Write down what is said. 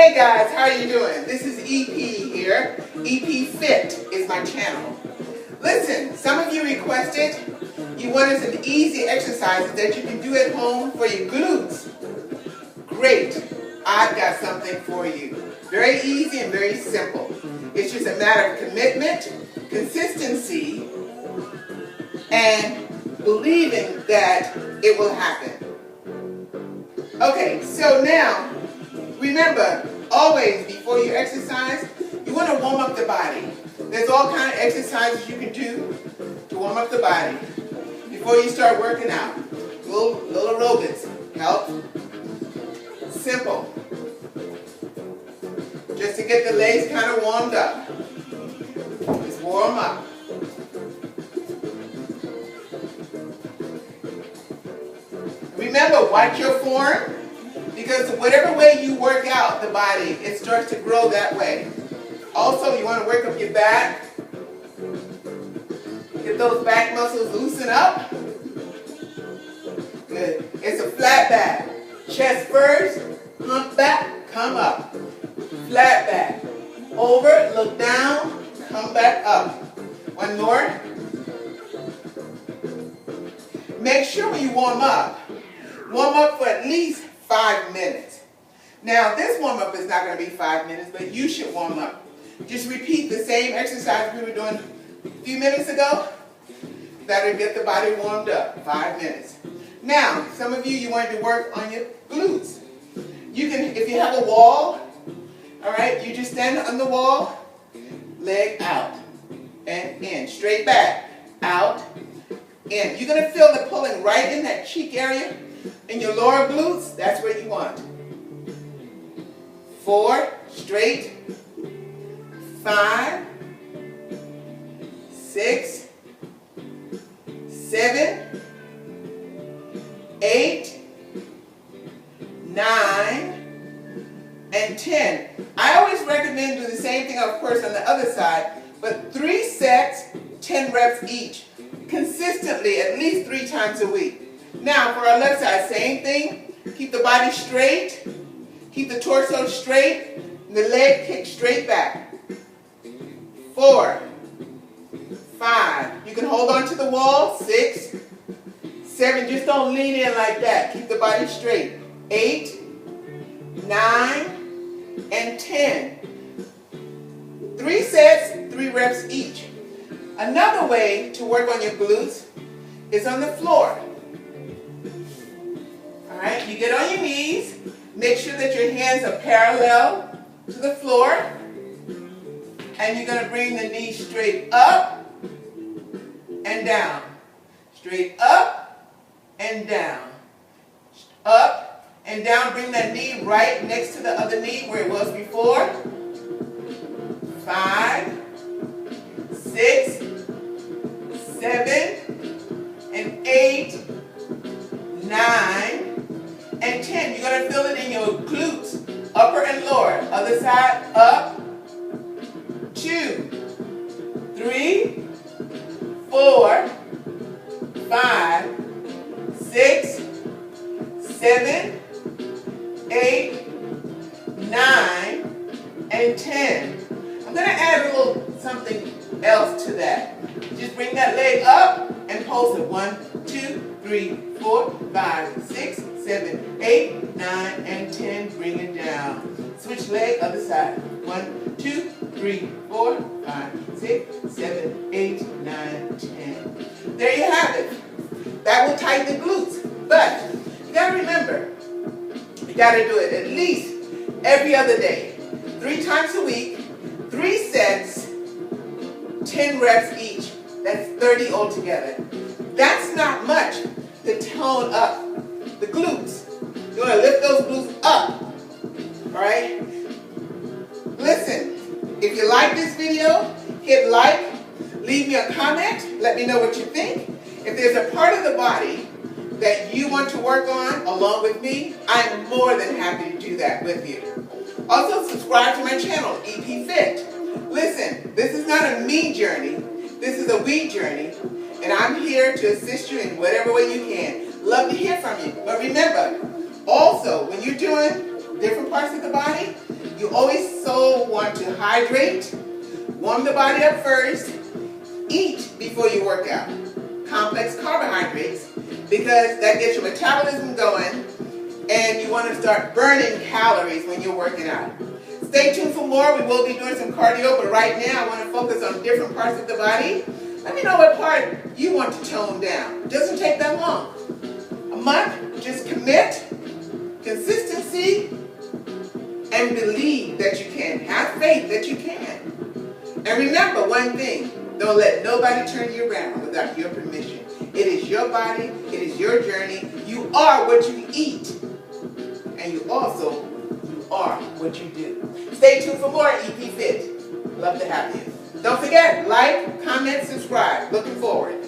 Hey guys, how are you doing? This is EP here. EP Fit is my channel. Listen, some of you requested, you wanted some easy exercises that you can do at home for your glutes. Great, I've got something for you. Very easy and very simple. It's just a matter of commitment, consistency, and believing that it will happen. Okay, so now, remember, always before you exercise, you want to warm up the body. There's all kinds of exercises you can do to warm up the body before you start working out. Little aerobics help. Simple. Just to get the legs kind of warmed up. Just warm up. Remember, watch your form, because whatever way you work out the body, it starts to grow that way. Also, you want to work up your back. Get those back muscles loosen up. Good. It's a flat back. Chest first, hump back, come up. Flat back. Over, look down, come back up. One more. Make sure when you warm up for at least 5 minutes. Now, this warm-up is not going to be 5 minutes, but you should warm up. Just repeat the same exercise we were doing a few minutes ago. That'll get the body warmed up. 5 minutes. Now, some of you wanted to work on your glutes. You can, if you have a wall, all right, you just stand on the wall, leg out and in. Straight back, out, in. You're going to feel the pulling right in that cheek area. In your lower glutes, that's what you want. 4, straight. 5, 6, 7, 8, 9, and 10. I always recommend doing the same thing, of course, on the other side, but 3 sets, 10 reps each, consistently, at least 3 times a week. Now, for our left side, same thing. Keep the body straight. Keep the torso straight. And the leg kick straight back. 4, 5. You can hold on to the wall. 6, 7. Just don't lean in like that. Keep the body straight. 8, 9, and 10. 3 sets, 3 reps each. Another way to work on your glutes is on the floor. All right, you get on your knees, make sure that your hands are parallel to the floor, and you're going to bring the knees straight up and down. Straight up and down. Up and down, bring that knee right next to the other knee where it was before. 5, 6, 7, and 8, 9, and 10. You're going to feel it in your glutes, upper and lower. Other side, up, 2, 3, 4, 5, 6, 7, 8, 9, and 10. I'm going to add a little something else to that. Just bring that leg up and pulse it. 1, 2, 3, 4, 5, 6, 7, 8, 9, and 10. Bring it down. Switch leg, other side. 1, 2, 3, 4, 5, 6, 7, 8, 9, 10. There you have it. That will tighten the glutes. But you got to remember, you got to do it at least every other day. 3 times a week, 3 sets, 10 reps each. That's 30 altogether. That's not much to tone up the glutes. You want to lift those glutes up. Alright? Listen, if you like this video, hit like, leave me a comment, let me know what you think. If there's a part of the body that you want to work on along with me, I'm more than happy to do that with you. Also, subscribe to my channel, EP Fit. Listen, this is not a me journey, this is a we journey, and I'm here to assist you in whatever way you can. Love to hear from you. But remember, also, when you're doing different parts of the body, You always so want to hydrate, warm the body up first, eat before you work out. Complex carbohydrates, because that gets your metabolism going and you want to start burning calories when you're working out. Stay tuned for more. We will be doing some cardio, but right now I want to focus on different parts of the body. Let me know what part you want to tone down. It doesn't take that long. A month, just commit, consistency, and believe that you can. Have faith that you can. And remember one thing, don't let nobody turn you around without your permission. It is your body, it is your journey. You are what you eat. And you also are what you do. Stay tuned for more EP Fit. Love to have you. Don't forget, like, comment, subscribe. Looking forward.